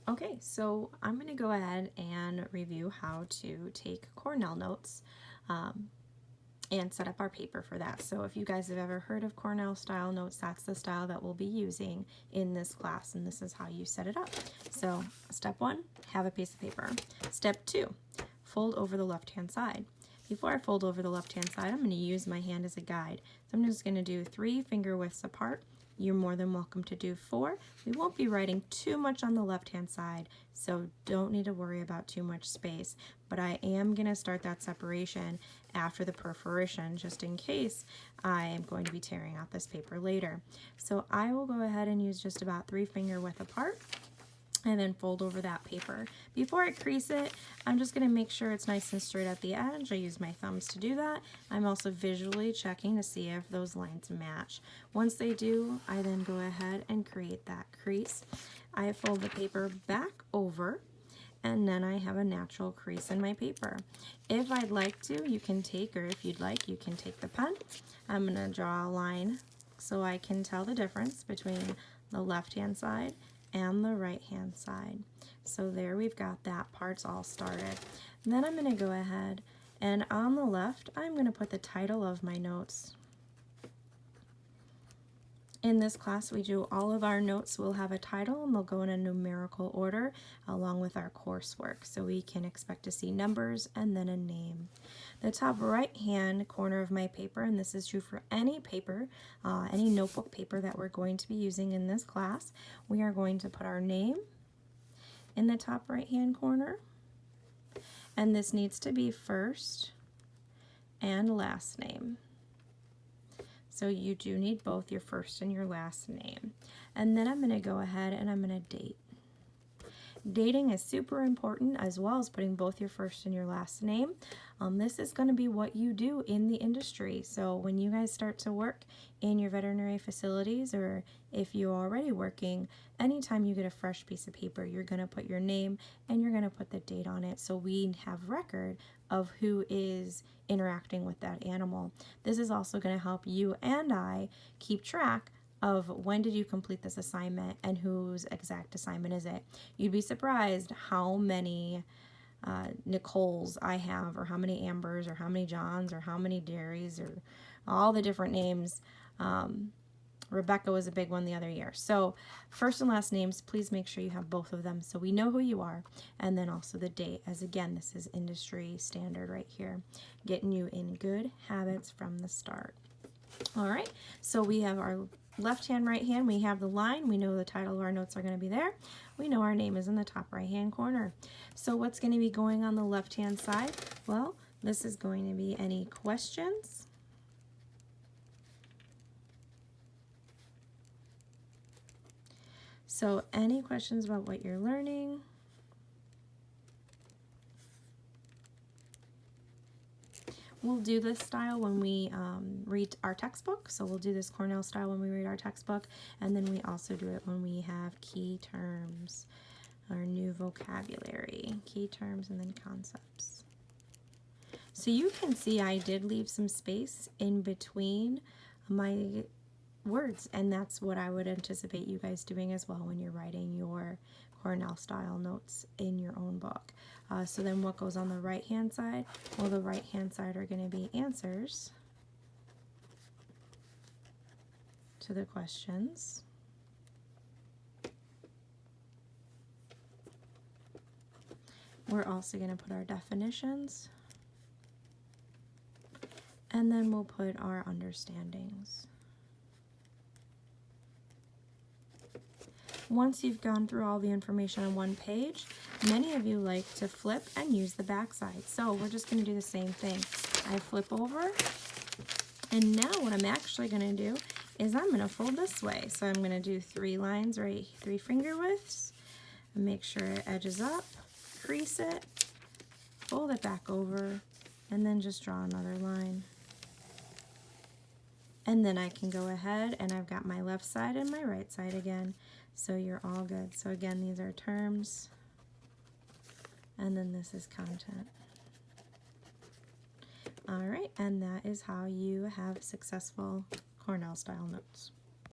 Okay, so I'm going to go ahead and review how to take Cornell notes um, and set up our paper for that. So if you guys have ever heard of Cornell Style notes, that's the style that we'll be using in this class, and this is how you set it up. So step 1, have a piece of paper. Step 2, fold over the left-hand side. Before I fold over the left-hand side, I'm going to use my hand as a guide. So I'm just going to do 3 finger widths apart. You're more than welcome to do 4. We won't be writing too much on the left-hand side, so don't need to worry about too much space. But I am going to start that separation after the perforation, just in case I am going to be tearing out this paper later. So I will go ahead and use just about 3 finger width apart, and then fold over that paper. Before I crease it, I'm just going to make sure it's nice and straight at the edge. I use my thumbs to do that. I'm also visually checking to see if those lines match. Once they do, I then go ahead and create that crease. I fold the paper back over, and then I have a natural crease in my paper. If I'd like to, you can take, or if you'd like, you can take the pen. I'm going to draw a line so I can tell the difference between the left-hand side and the right hand side. So there we've got that part's all started. And then I'm going to go ahead and on the left I'm going to put the title of my notes. In this class we do all of our notes will have a title and they'll go in a numerical order along with our coursework, so we can expect to see numbers and then a name. The top right hand corner of my paper, and this is true for any paper, any notebook paper that we're going to be using in this class, we are going to put our name in the top right hand corner, and this needs to be first and last name. So you do need both your first and your last name. And then I'm going to go ahead and I'm going to date. Dating is super important, as well as putting both your first and your last name. This is going to be what you do in the industry. So when you guys start to work in your veterinary facilities, or if you're already working, anytime you get a fresh piece of paper, you're going to put your name and you're going to put the date on it, so we have record of who is interacting with that animal. This is also going to help you and I keep track of when did you complete this assignment and whose exact assignment is it. You'd be surprised how many Nicoles I have, or how many Ambers, or how many Johns, or how many Derrys, or all the different names. Rebecca was a big one the other year. So first and last names, please make sure you have both of them so we know who you are, and then also the date, as again this is industry standard right here, getting you in good habits from the start. Alright, so we have our left hand, right hand, we have the line, we know the title of our notes are going to be there, we know our name is in the top right hand corner. So what's going to be going on the left hand side? Well, this is going to be any questions, so any questions about what you're learning. We'll do this style when we read our textbook, so we'll do this Cornell style when we read our textbook, and then we also do it when we have key terms, our new vocabulary, key terms and then concepts. So you can see I did leave some space in between my words, and that's what I would anticipate you guys doing as well when you're writing your Cornell style notes in your own book. So then what goes on the right hand side? Well, the right hand side are going to be answers to the questions. We're also going to put our definitions, and then we'll put our understandings. Once you've gone through all the information on one page, many of you like to flip and use the back side. So we're just going to do the same thing. I flip over, and now what I'm actually going to do is I'm going to fold this way. So I'm going to do 3 lines, right, 3 finger widths, and make sure it edges up, crease it, fold it back over, and then just draw another line. And then I can go ahead and I've got my left side and my right side again. So you're all good. So again, these are terms, and then this is content. All right, and that is how you have successful Cornell style notes.